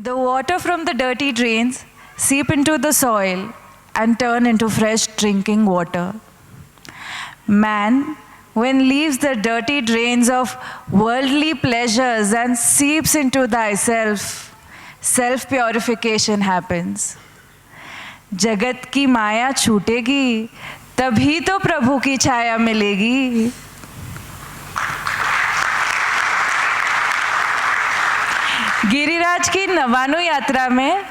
The water from the dirty drains seep into the soil and turn into fresh drinking water. Man, when leaves the dirty drains of worldly pleasures and seeps into thyself, self-purification happens. जगत की माया छूटेगी, तभी तो प्रभु की छाया मिलेगी. गिरिराज की नवानु यात्रा में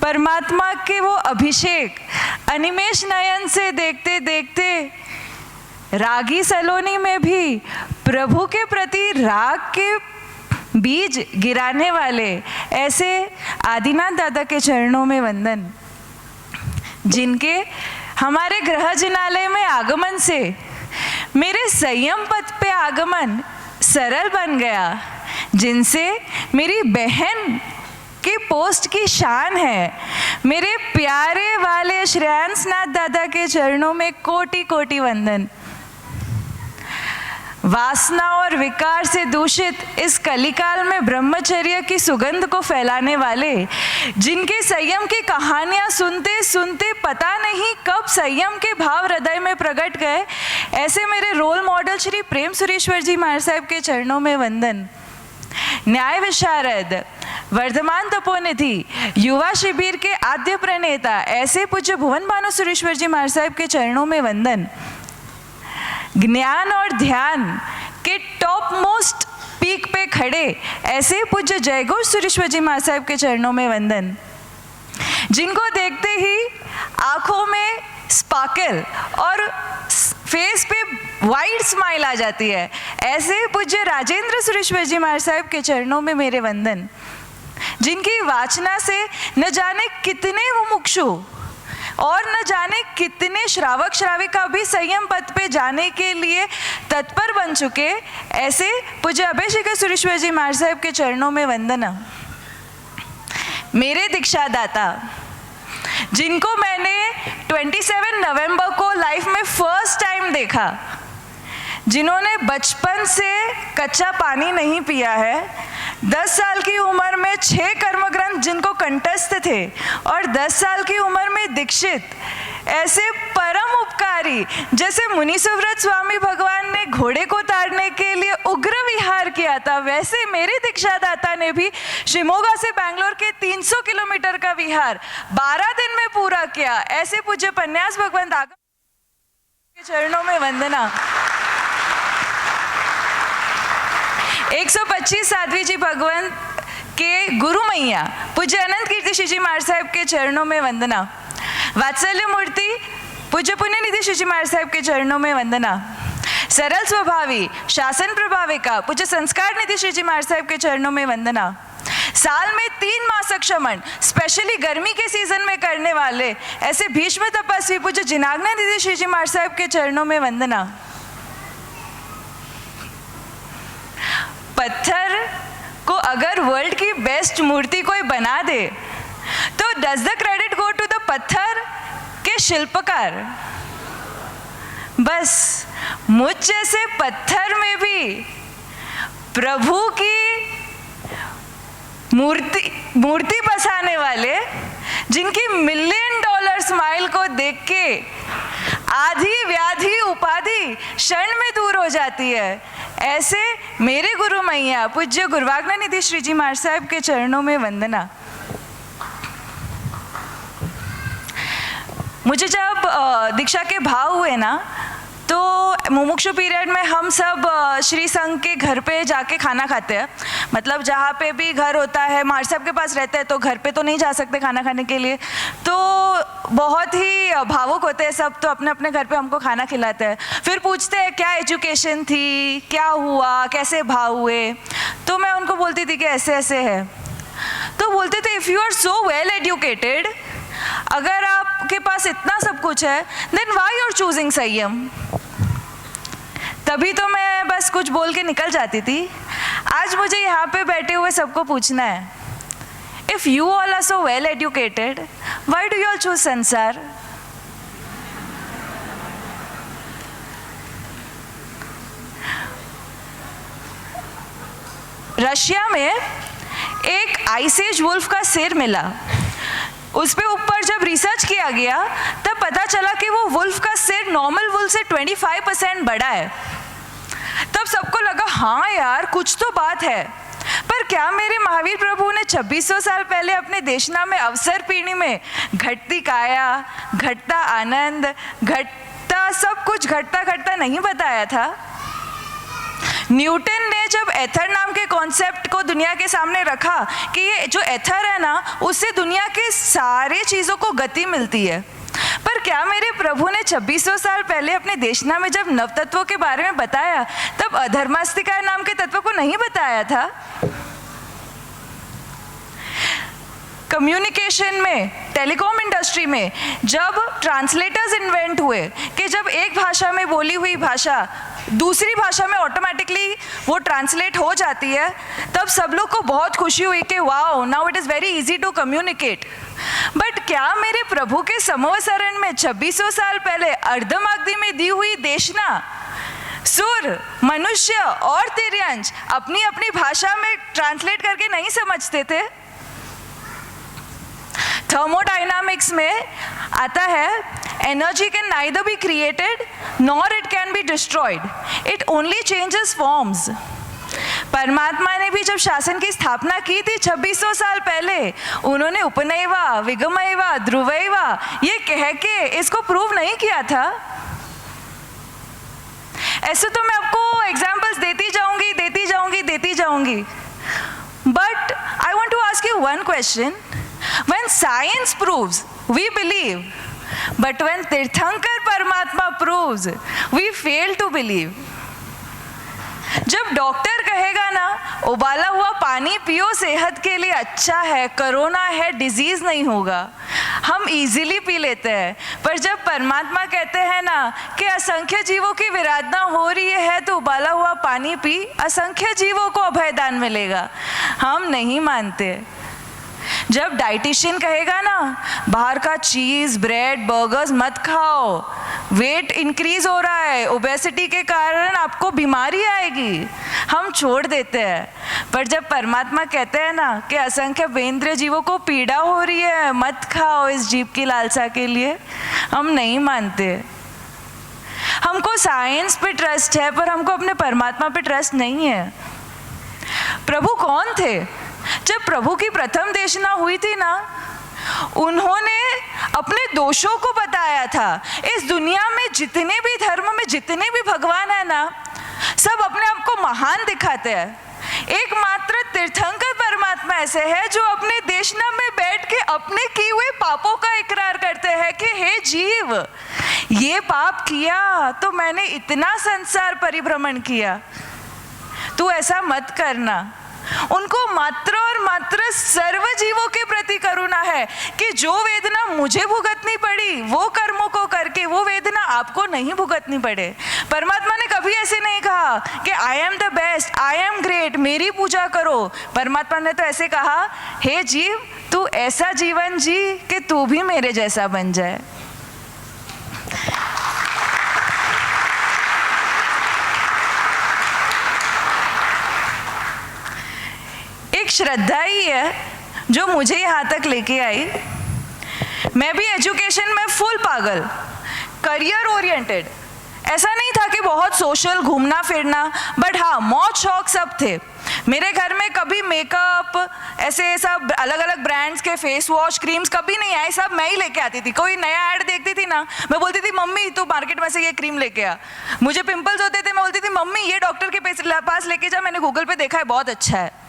परमात्मा के वो अभिषेक अनिमेष नयन से देखते देखते रागी सलोनी में भी प्रभु के प्रति राग के बीज गिराने वाले ऐसे आदिनाथ दादा के चरणों में वंदन, जिनके हमारे गृह जिनालय में आगमन से मेरे संयम पथ पे आगमन सरल बन गया, जिनसे मेरी बहन के पोस्ट की शान है. मेरे प्यारे वाले श्रेयांसनाथ दादा के चरणों में कोटि कोटि वंदन. वासना और विकार से दूषित इस कलिकाल में ब्रह्मचर्य की सुगंध को फैलाने वाले, जिनके संयम की कहानियां सुनते सुनते पता नहीं कब संयम के भाव हृदय में प्रकट गए, ऐसे मेरे रोल मॉडल श्री प्रेम सुरेश्वर जी महाराज साहब के चरणों में वंदन. न्याय विशारद, वर्धमान तपोनिधि, युवा शिविर के आद्य प्रणेता ऐसे पूज्य भुवन भानु सुरेश्वर जी महाराज साहब के चरणों में वंदन. ज्ञान और ध्यान के टॉप मोस्ट पीक पे खड़े ऐसे पूज्य जयघोष सुरेश्वर जी महाराज साहब के चरणों में वंदन, जिनको देखते ही आंखों में स्पार्कल और फेस पे वाइड स्माइल आ जाती है, ऐसे पूज्य राजेंद्र सुरेश्वर जी महाराज साहब के चरणों में मेरे वंदन, जिनकी वाचना से न जाने कितने मुमुक्षु और न जाने कितने श्रावक श्राविका भी संयम पथ पे जाने के लिए तत्पर बन चुके, ऐसे पूज्य अभय सुरेश्वर जी महाराज साहब के चरणों में वंदना. मेरे दीक्षादाता, जिनको मैंने 27 नवंबर को लाइफ में फर्स्ट टाइम देखा, जिन्होंने बचपन से कच्चा पानी नहीं पिया है, 10 साल की उम्र में 6 कर्मग्रंथ जिनको कंठस्थ थे और 10 साल की उम्र में दीक्षित, ऐसे परम उपकारी जैसे मुनि सुव्रत स्वामी भगवान ने घोड़े को ताड़ने के लिए उग्र विहार किया था, वैसे मेरे दीक्षादाता ने भी शिमोगा से बैंगलोर के 300 किलोमीटर का विहार 12 दिन में पूरा किया. ऐसे पूज्य पन्यास भगवंत आगम के चरणों में वंदना. 125 साध्वी जी भगवंत के गुरु मैया पूज्य अनंत कीर्ति श्री जी महाराज साहब के चरणों में वंदना. वात्सल्य मूर्ति पूज्य पुण्यनिधि श्री जी महाराज साहब के चरणों में वंदना. सरल स्वभावी शासन प्रभाविका पूज्य संस्कार निधि श्री जी महाराज साहब के चरणों में वंदना. साल में 3 मासक शमन स्पेशली गर्मी के सीजन में करने वाले ऐसे भीष्म तपस्वी पूज्य जिनाग्ना निधि श्री जी महाराज साहब के चरणों में वंदना. पत्थर को अगर वर्ल्ड की बेस्ट मूर्ति कोई बना दे तो does the credit go to the पत्थर के शिल्पकार? बस मुझ जैसे पत्थर में भी प्रभु की मूर्ति बसाने वाले, जिनकी $1 मिलियन स्माइल को देख के आधी व्याधि उपाधि क्षण में दूर हो जाती है, ऐसे मेरे गुरु मैया पूज्य गुरुवाग्ना निधि श्री जी महाराज साहब के चरणों में वंदना. मुझे जब दीक्षा के भाव हुए ना, तो मुमुक्षु पीरियड में हम सब श्री संघ के घर पे जाके खाना खाते हैं. मतलब जहाँ पे भी घर होता है, महाराज साहब के पास रहते हैं तो घर पे तो नहीं जा सकते खाना खाने के लिए, तो बहुत ही भावुक होते हैं सब, तो अपने अपने घर पे हमको खाना खिलाते हैं. फिर पूछते हैं क्या एजुकेशन थी, क्या हुआ, कैसे भाव हुए, तो मैं उनको बोलती थी कि ऐसे ऐसे है. तो बोलते थे if you are so well educated, अगर आपके पास इतना सब कुछ है, then why you are choosing संयम. तभी तो मैं बस कुछ बोल के निकल जाती थी. आज मुझे यहाँ पे बैठे हुए सबको पूछना है, if you all are so well educated, why do you all choose संसार? रशिया में एक आइस एज वुल्फ का सिर मिला। उस पे ऊपर जब रिसर्च किया गया तब पता चला कि वो वुल्फ का सिर नॉर्मल वुल्फ से 25% बड़ा है। तब सबको लगा हाँ यार कुछ तो बात है। पर क्या मेरे महावीर प्रभु ने 2600 साल पहले अपने देशना में अवसर पीढ़ी में घटती काया, घटता आनंद, घटता सब कुछ घटता घटता नहीं बताया था? न्यूटन ने जब एथर नाम के कॉन्सेप्ट को दुनिया के सामने रखा कि ये जो एथर है ना उससे दुनिया के सारे चीज़ों को गति मिलती है, पर क्या मेरे प्रभु ने 2600 साल पहले अपने देशना में जब नवतत्वों के बारे में बताया तब अधर्मास्तिका नाम के तत्व को नहीं बताया था? कम्युनिकेशन में, टेलीकॉम इंडस्ट्री में जब ट्रांसलेटर्स इन्वेंट हुए कि जब एक भाषा में बोली हुई भाषा दूसरी भाषा में ऑटोमेटिकली वो ट्रांसलेट हो जाती है, तब सब लोग को बहुत खुशी हुई कि wow now it is very easy to communicate. But क्या मेरे प्रभु के समवसरण में 2600 साल पहले अर्धमागधी में दी हुई देशना सुर, मनुष्य और तिर्यंश अपनी अपनी भाषा में ट्रांसलेट करके नहीं समझते थे? थर्मोडायनामिक्स में आता है energy can neither be created nor it can be destroyed, it only changes forms. परमात्मा ने भी जब शासन की स्थापना की थी 2600 साल पहले, उन्होंने उपनयवा, विगमयवा, ध्रुवयवा ये कह के इसको प्रूव नहीं किया था। ऐसे तो मैं आपको एग्जाम्पल्स देती जाऊंगी, but I want to ask you one question. When science proves, we believe, but when तीर्थंकर परमात्मा proves, we fail to believe. जब डॉक्टर कहेगा ना उबाला हुआ पानी पियो सेहत के लिए अच्छा है, कोरोना है, डिजीज नहीं होगा, हम इजीली पी लेते हैं। पर जब परमात्मा कहते हैं ना कि असंख्य जीवों की विराधना हो रही है तो उबाला हुआ पानी पी, असंख्य जीवों को अभयदान मिलेगा, हम नहीं मानते। जब डाइटिशियन कहेगा ना बाहर का चीज़, ब्रेड, बर्गर्स मत खाओ, वेट इंक्रीज हो रहा है, ओबेसिटी के कारण आपको बीमारी आएगी, हम छोड़ देते हैं। पर जब परमात्मा कहते हैं ना कि असंख्य बेंद्रिय जीवों को पीड़ा हो रही है, मत खाओ इस जीव की लालसा के लिए, हम नहीं मानते। हमको साइंस पे ट्रस्ट है पर हमको अपने परमात्मा पे ट्रस्ट नहीं है। प्रभु कौन थे? जब प्रभु की प्रथम देशना हुई थी ना, उन्होंने अपने दोषों को बताया था। इस दुनिया में जितने भी धर्म में जितने भी भगवान है ना, सब अपने आप को महान दिखाते हैं। एकमात्र तीर्थंकर परमात्मा ऐसे है जो अपने देशना में बैठ के अपने किए हुए पापों का इकरार करते हैं कि हे जीव, ये पाप किया तो मैंने इतना संसार परिभ्रमण किया, तू ऐसा मत करना। उनको मात्र और मात्र सर्व जीवों के प्रति करुणा है कि जो वेदना मुझे भुगतनी पड़ी वो कर्मों को करके वो वेदना आपको नहीं भुगतनी पड़े। परमात्मा ने कभी ऐसे नहीं कहा कि I am the best, I am great, मेरी पूजा करो। परमात्मा ने तो ऐसे कहा, हे जीव तू ऐसा जीवन जी कि तू भी मेरे जैसा बन जाए। एक श्रद्धा ही है जो मुझे यहाँ तक लेके आई। मैं भी एजुकेशन में फुल पागल, करियर ओरिएंटेड, ऐसा नहीं था कि बहुत सोशल घूमना फिरना, बट हाँ मौज शौक सब थे। मेरे घर में कभी मेकअप ऐसे सब अलग अलग ब्रांड्स के फेस वॉश क्रीम्स कभी नहीं आए, सब मैं ही लेके आती थी। कोई नया ऐड देखती थी ना, मैं बोलती थी मम्मी तू मार्केट में से ये क्रीम लेके आ। मुझे पिंपल्स होते थे, मैं बोलती थी मम्मी ये डॉक्टर के पास लेके जा, मैंने गूगल पे देखा है बहुत अच्छा है।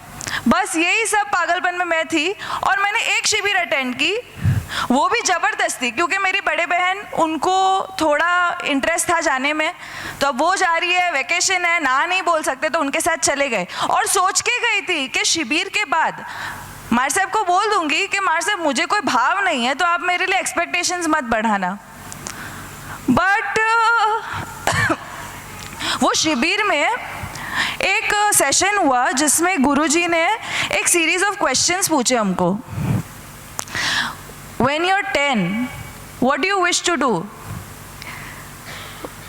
बस यही सब पागलपन में मैं थी। और मैंने एक शिविर अटेंड की, वो भी ज़बरदस्ती, क्योंकि मेरी बड़े बहन उनको थोड़ा इंटरेस्ट था जाने में, तो अब वो जा रही है, वेकेशन है, ना नहीं बोल सकते, तो उनके साथ चले गए। और सोच के गई थी कि शिविर के बाद मार साहब को बोल दूंगी कि मार साहब मुझे कोई भाव नहीं है तो आप मेरे लिए एक्सपेक्टेशंस मत बढ़ाना। बट वो शिविर में एक सेशन हुआ जिसमें गुरुजी ने एक सीरीज ऑफ क्वेश्चंस पूछे हमको। When you're 10, what do you wish to do?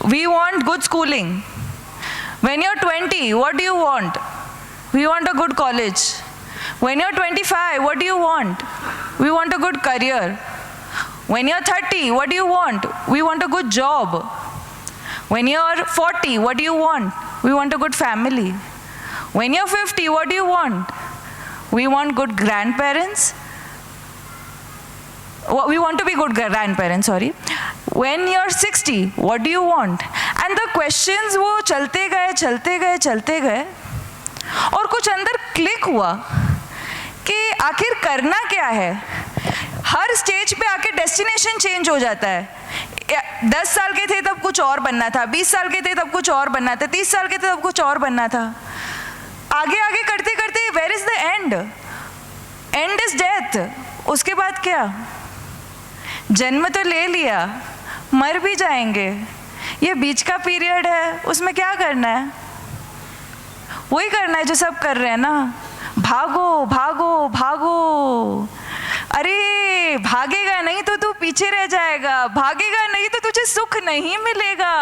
We want good schooling. When you're 20, what do you want? We want a good college. When you're 25, what do you want? We want a good career. When you're 30, what do you want? We want a good job. When you're 40, what do you want? We want a good family. When you're 50, what do you want? We want good grandparents. We want to be good grandparents, sorry. When you're 60, what do you want? And the questions वो चलते गए और कुछ अंदर click हुआ कि आखिर करना क्या है। हर स्टेज पे आके डेस्टिनेशन चेंज हो जाता है। 10 साल के थे तब कुछ और बनना था, 20 साल के थे तब कुछ और बनना था, 30 साल के थे तब कुछ और बनना था। आगे आगे करते करते where is the end? End is death. उसके बाद क्या? जन्म तो ले लिया, मर भी जाएंगे, ये बीच का पीरियड है, उसमें क्या करना है? वही करना है जो सब कर रहे हैं ना, भागो भागो भागो। अरे भागेगा नहीं तो तू पीछे रह जाएगा, भागेगा नहीं तो तुझे सुख नहीं मिलेगा,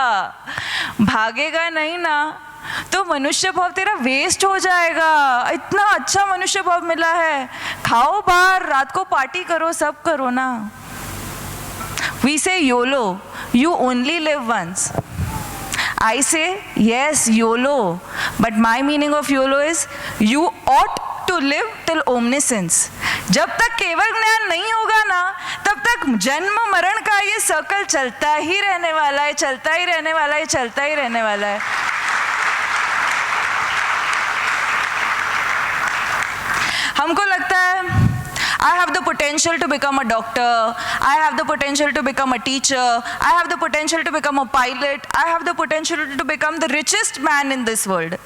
भागेगा नहीं ना तो मनुष्य भाव तेरा वेस्ट हो जाएगा। इतना अच्छा मनुष्य भाव मिला है, खाओ बाहर, रात को पार्टी करो, सब करो ना। We say YOLO, you only live once. I say yes, YOLO, but my meaning of YOLO is you ought to live till omniscience. जब तक केवल ज्ञान नहीं होगा ना, तब तक जन्म मरण का ये सर्कल चलता ही रहने वाला है, चलता ही रहने वाला है, चलता ही रहने वाला है। हमको लगता है I have the potential to become a doctor, I have the potential to become a teacher, I have the potential to become a pilot, I have the potential to become the richest man in this world.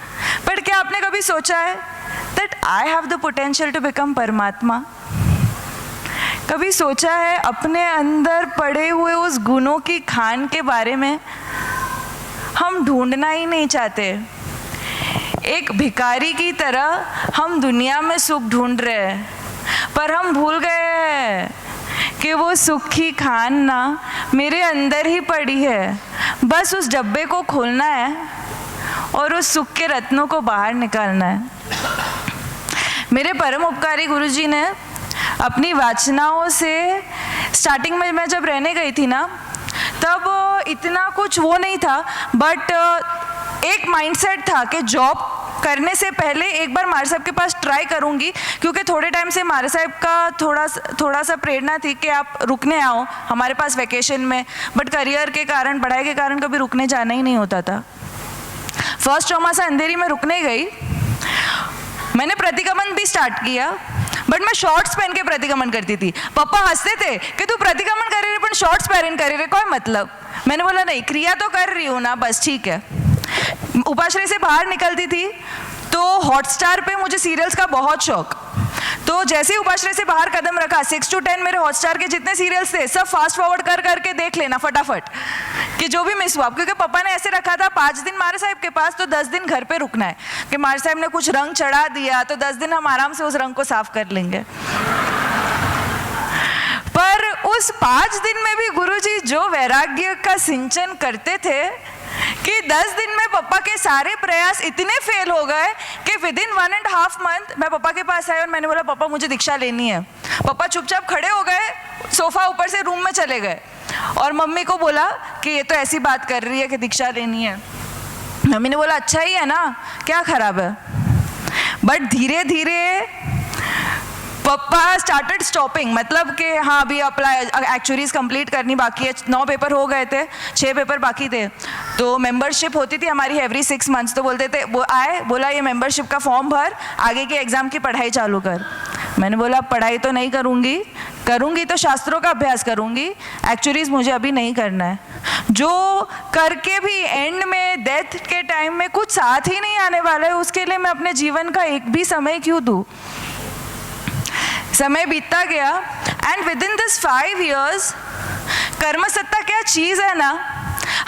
But क्या आपने कभी सोचा है that I have the potential to become परमात्मा? कभी सोचा है अपने अंदर पड़े हुए उस गुणों की खान के बारे में? हम ढूंढना ही नहीं चाहते। एक भिखारी की तरह हम दुनिया में सुख ढूंढ रहे हैं, पर हम भूल गए हैं कि वो सुख की खान ना मेरे अंदर ही पड़ी है। बस उस डब्बे को खोलना है और उस सुख के रत्नों को बाहर निकालना है। मेरे परम उपकारी गुरुजी ने अपनी वाचनाओं से, स्टार्टिंग में मैं जब रहने गई थी ना, तब इतना कुछ वो नहीं था, बट एक माइंडसेट था कि जॉब करने से पहले एक बार मारे साहब के पास ट्राई करूंगी, क्योंकि थोड़े टाइम से मारे साहब का थोड़ा सा प्रेरणा थी कि आप रुकने आओ हमारे पास वैकेशन में, बट करियर के कारण, पढ़ाई के कारण कभी रुकने जाना ही नहीं होता था। फर्स्ट चौमासा अंधेरी में रुकने गई, मैंने प्रतिगमन भी स्टार्ट किया, बट मैं शॉर्ट्स पहन के प्रतिगमन करती थी। पापा हंसते थे कि तू प्रतिगमन कर रही है पर शॉर्ट्स पहन कर रही है, कोई मतलब? मैंने बोला नहीं, क्रिया तो कर रही हूँ ना, बस ठीक है। उपाश्रय से बाहर निकलती थी तो हॉटस्टार पे मुझे सीरियल्स का बहुत शौक, तो जैसे ही उपाश्रय से बाहर कदम रखा 6 to 10 मेरे हॉटस्टार के जितने सीरियल्स थे सब फास्ट फॉरवर्ड कर करके देख लेना फटाफट कि जो भी मिस हुआ, क्योंकि पापा ने ऐसे रखा था 5 दिन मारे साहब के पास तो 10 दिन घर पे रुकना है, कि मारे साहब ने कुछ रंग चढ़ा दिया तो 10 दिन हम आराम से उस रंग को साफ कर लेंगे। पर उस 5 दिन में भी गुरुजी जो वैराग्य का सिंचन करते थे कि 10 दिन में पापा के सारे प्रयास इतने फेल हो गए कि विदिन 1.5 month मैं पापा के पास आई और मैंने बोला पापा मुझे दीक्षा लेनी है। पापा चुपचाप खड़े हो गए, सोफा ऊपर से रूम में चले गए और मम्मी को बोला कि ये तो ऐसी बात कर रही है कि दीक्षा लेनी है। मम्मी ने बोला अच्छा ही है ना, क्या खराब है? बट धीरे धीरे पापा स्टार्टेड स्टॉपिंग, मतलब कि हाँ अभी अप्लाई एक्चुअलीज कंप्लीट करनी बाकी है, 9 पेपर हो गए थे, 6 पेपर बाकी थे, तो मेंबरशिप होती थी हमारी एवरी 6 months, तो बोलते थे वो आए, बोला ये मेंबरशिप का फॉर्म भर, आगे के एग्ज़ाम की पढ़ाई चालू कर। मैंने बोला पढ़ाई तो नहीं करूँगी तो शास्त्रों का अभ्यास करूँगी, एक्चुअलीज मुझे अभी नहीं करना है। जो करके भी एंड में डेथ के टाइम में कुछ साथ ही नहीं आने वाला है, उसके लिए मैं अपने जीवन का एक भी समय क्यों दूँ? समय बीतता गया and with in this 5 years कर्म सत्ता क्या चीज़ है ना,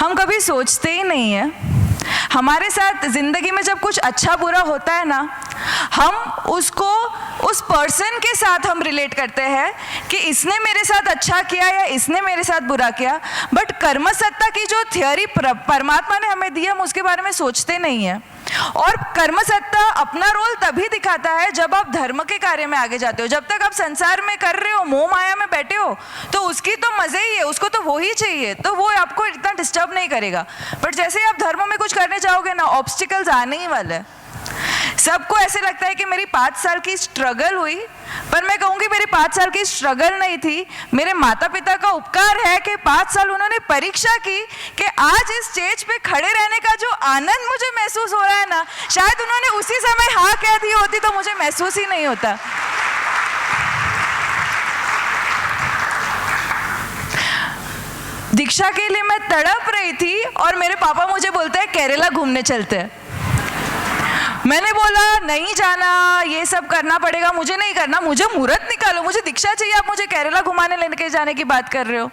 हम कभी सोचते ही नहीं है। हमारे साथ ज़िंदगी में जब कुछ अच्छा बुरा होता है ना, हम उसको उस पर्सन के साथ हम रिलेट करते हैं कि इसने मेरे साथ अच्छा किया या इसने मेरे साथ बुरा किया, बट कर्म सत्ता की जो थियोरी परमात्मा ने हमें दी, हम उसके बारे में सोचते नहीं हैं। और कर्म सत्ता अपना रोल तभी दिखाता है जब आप धर्म के कार्य में आगे जाते हो। जब तक आप संसार में कर रहे हो, मोह माया में बैठे हो, तो उसकी तो मजे ही है, उसको तो वो ही चाहिए, तो वो आपको इतना डिस्टर्ब नहीं करेगा। बट जैसे ही आप धर्म में कुछ करने जाओगे ना, ऑब्स्टिकल्स आने ही वाले हैं। सबको ऐसे लगता है कि मेरी 5 साल की स्ट्रगल हुई, पर मैं कहूँगी मेरी 5 साल की स्ट्रगल नहीं थी, मेरे माता पिता का उपकार है कि 5 साल उन्होंने परीक्षा की कि आज इस स्टेज पे खड़े रहने का जो आनंद मुझे महसूस हो रहा है ना, शायद उन्होंने उसी समय हाँ कह दी होती तो मुझे महसूस ही नहीं होता। दीक्षा के लिए मैं तड़प रही थी और मेरे पापा मुझे बोलते हैं केरला घूमने चलते हैं। मैंने बोला नहीं जाना, ये सब करना पड़ेगा, मुझे नहीं करना, मुझे मुहूर्त निकालो, मुझे दीक्षा चाहिए, आप मुझे केरला घुमाने लेके जाने की बात कर रहे हो।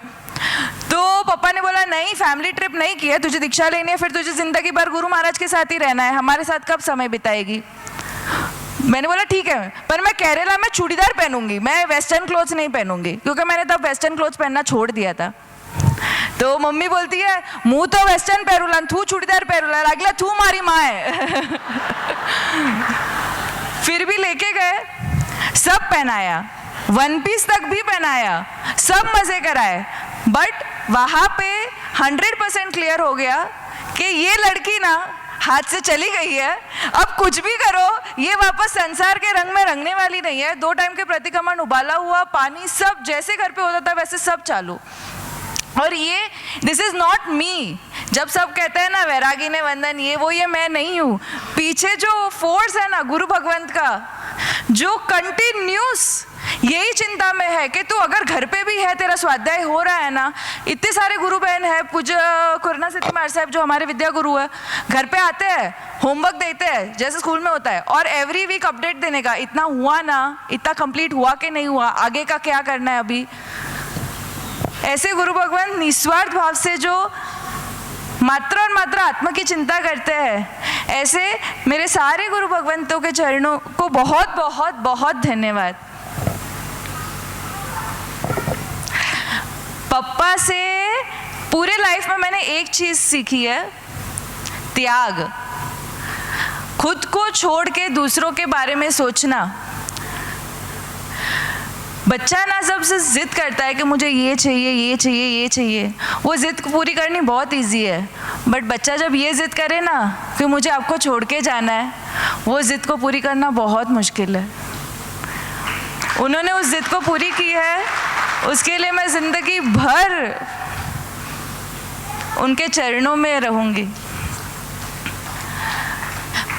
तो पापा ने बोला नहीं, फैमिली ट्रिप नहीं की है, तुझे दीक्षा लेनी है, फिर तुझे जिंदगी भर गुरु महाराज के साथ ही रहना है, हमारे साथ कब समय बिताएगी। मैंने बोला ठीक है, पर मैं केरला में चूड़ीदार पहनूंगी, मैं वेस्टर्न क्लोथ्स नहीं पहनूंगी, क्योंकि मैंने तब वेस्टर्न क्लोथ्स पहनना छोड़ दिया था। तो मम्मी बोलती है मुँह तो वेस्टर्न पहरुला, तू चूड़ीदार पहरुला, लागला तू मारी माँ है। फिर भी लेके गए, सब पहनाया, 1 पीस तक भी पहनाया, सब मजे कराए, बट वहाँ पे 100% क्लियर हो गया कि ये लड़की ना हाथ से चली गई है, अब कुछ भी करो ये वापस संसार के रंग में रंगने वाली नहीं है। 2 टाइम के प्रतिक्रमण, उबाला हुआ पानी, सब जैसे घर पे होता था वैसे सब चालू। और ये दिस इज नॉट मी। जब सब कहते हैं ना वैरागी ने वंदन, ये वो, ये मैं नहीं हूँ। पीछे जो फोर्स है ना गुरु भगवंत का, जो कंटिन्यूस यही चिंता में है कि तू अगर घर पे भी है, तेरा स्वाध्याय हो रहा है ना, इतने सारे गुरु बहन है, पूज्य कुरना सिद्धि महाराज साहब जो हमारे विद्या गुरु है, घर पे आते हैं, होमवर्क देते हैं जैसे स्कूल में होता है, और एवरी वीक अपडेट देने का, इतना हुआ ना, इतना कंप्लीट हुआ कि नहीं हुआ, आगे का क्या करना है अभी। ऐसे गुरु भगवान निस्वार्थ भाव से जो मात्र और मात्र आत्मा की चिंता करते हैं, ऐसे मेरे सारे गुरु भगवंतों के चरणों को बहुत बहुत बहुत धन्यवाद। पप्पा से पूरे लाइफ में मैंने एक चीज सीखी है, त्याग। खुद को छोड़ के दूसरों के बारे में सोचना। बच्चा ना सबसे जिद करता है कि मुझे ये चाहिए, ये चाहिए, ये चाहिए, वो जिद पूरी करनी बहुत इजी है, बट बच्चा जब ये जिद करे ना कि मुझे आपको छोड़ के जाना है, वो जिद को पूरी करना बहुत मुश्किल है। उन्होंने उस जिद को पूरी की है, उसके लिए मैं जिंदगी भर उनके चरणों में रहूंगी।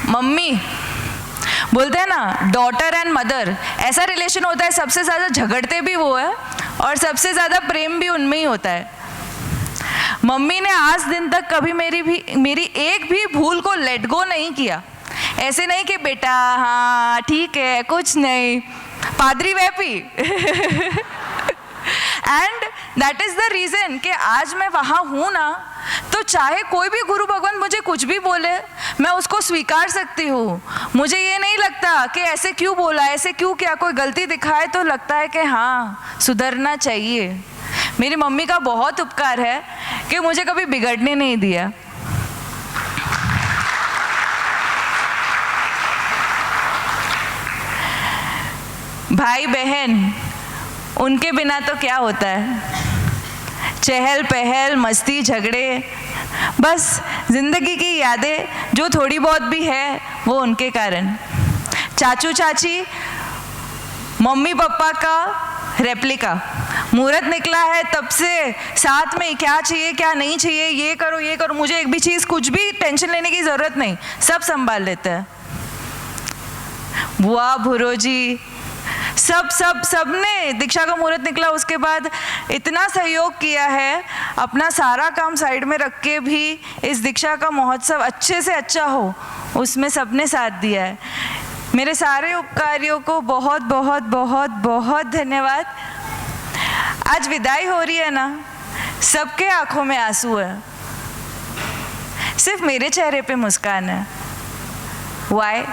मम्मी बोलते हैं ना डॉटर एंड मदर, ऐसा रिलेशन होता है, सबसे ज़्यादा झगड़ते भी वो है और सबसे ज़्यादा प्रेम भी उनमें ही होता है। मम्मी ने आज दिन तक कभी मेरी एक भी भूल को लेट गो नहीं किया। ऐसे नहीं कि बेटा हाँ ठीक है कुछ नहीं, पादरी वैपी। And that is the reason कि आज मैं वहाँ हूँ ना, तो चाहे कोई भी गुरु भगवान मुझे कुछ भी बोले, मैं उसको स्वीकार सकती हूँ। मुझे ये नहीं लगता कि ऐसे क्यों बोला, ऐसे क्यों किया, कोई गलती दिखाए तो लगता है कि हाँ सुधरना चाहिए। मेरी मम्मी का बहुत उपकार है कि मुझे कभी बिगड़ने नहीं दिया। भाई बहन, उनके बिना तो क्या होता है, चहल पहल, मस्ती, झगड़े, बस जिंदगी की यादें जो थोड़ी बहुत भी है वो उनके कारण। चाचू चाची मम्मी पापा का रेप्लिका, मुहूर्त निकला है तब से साथ में क्या चाहिए क्या नहीं चाहिए, ये करो ये करो, मुझे एक भी चीज़ कुछ भी टेंशन लेने की ज़रूरत नहीं, सब संभाल लेते हैं। बुआ भुरो जी सबने दीक्षा का मुहूर्त निकला उसके बाद इतना सहयोग किया है, अपना सारा काम साइड में रख के भी इस दीक्षा का महोत्सव अच्छे से अच्छा हो, उसमें सबने साथ दिया है। मेरे सारे उपकारियों को बहुत बहुत बहुत बहुत धन्यवाद। आज विदाई हो रही है ना, सबके आंखों में आंसू है, सिर्फ मेरे चेहरे पे मुस्कान है। Why?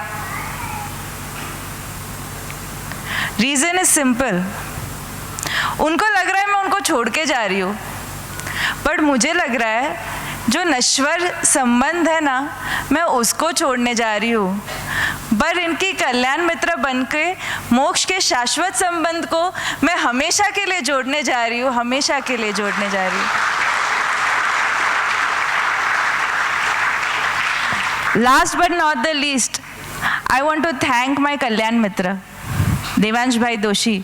रीज़न इज सिंपल, उनको लग रहा है मैं उनको छोड़ के जा रही हूँ, बट मुझे लग रहा है जो नश्वर संबंध है ना, मैं उसको छोड़ने जा रही हूँ। पर इनकी कल्याण मित्र बनके मोक्ष के शाश्वत संबंध को मैं हमेशा के लिए जोड़ने जा रही हूँ, हमेशा के लिए जोड़ने जा रही हूँ। Last but not the least, I want to thank my कल्याण मित्र देवांश भाई दोषी।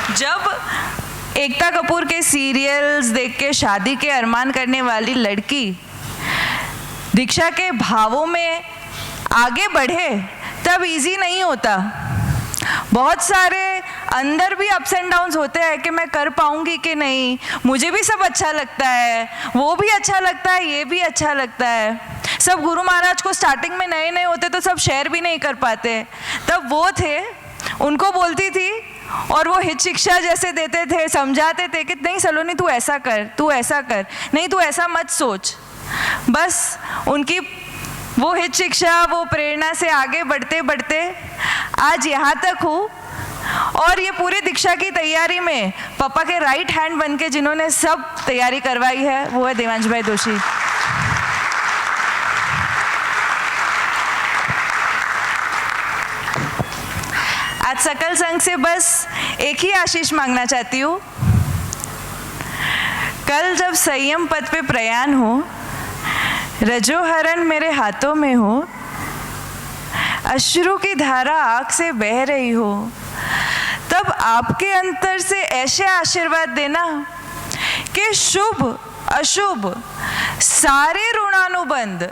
जब एकता कपूर के सीरियल्स देख के शादी के अरमान करने वाली लड़की दीक्षा के भावों में आगे बढ़े, तब इजी नहीं होता। बहुत सारे अंदर भी अप्स एंड डाउन्स होते हैं कि मैं कर पाऊंगी कि नहीं, मुझे भी सब अच्छा लगता है, वो भी अच्छा लगता है, ये भी अच्छा लगता है। सब गुरु महाराज को स्टार्टिंग में नए नए होते तो सब शेयर भी नहीं कर पाते, तब वो थे, उनको बोलती थी और वो हित शिक्षा जैसे देते थे, समझाते थे कि नहीं सलोनी तू ऐसा कर, तू ऐसा कर, नहीं तू ऐसा मत सोच। बस उनकी वो हित शिक्षा, वो प्रेरणा से आगे बढ़ते बढ़ते आज यहाँ तक हूँ। और ये पूरी दीक्षा की तैयारी में पापा के राइट हैंड बन के जिन्होंने सब तैयारी करवाई है, वो है देवांश भाई दोषी। आज सकल संघ से बस एक ही आशीष मांगना चाहती हूँ, कल जब संयम पथ पे प्रयाण हो, रजोहरण मेरे हाथों में हो, अश्रु की धारा आँख से बह रही हो, तब आपके अंतर से ऐसे आशीर्वाद देना कि शुभ अशुभ सारे ऋणानुबंध,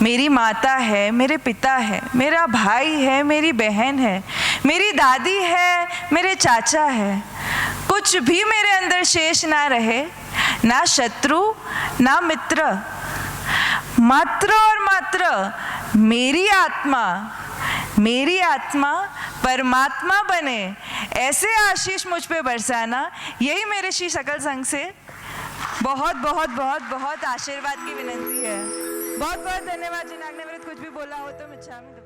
मेरी माता है, मेरे पिता है, मेरा भाई है, मेरी बहन है, मेरी दादी है, मेरे चाचा है, कुछ भी मेरे अंदर शेष ना रहे, ना शत्रु ना मित्र, मात्र और मात्र मेरी आत्मा परमात्मा बने, ऐसे आशीष मुझ पे बरसाना, यही मेरे श्री सकल संघ से बहुत बहुत बहुत बहुत आशीर्वाद की विनंती है। बहुत बहुत धन्यवाद। जिन आज्ञा विरुद्ध कुछ भी बोला हो तो मिच्छामि।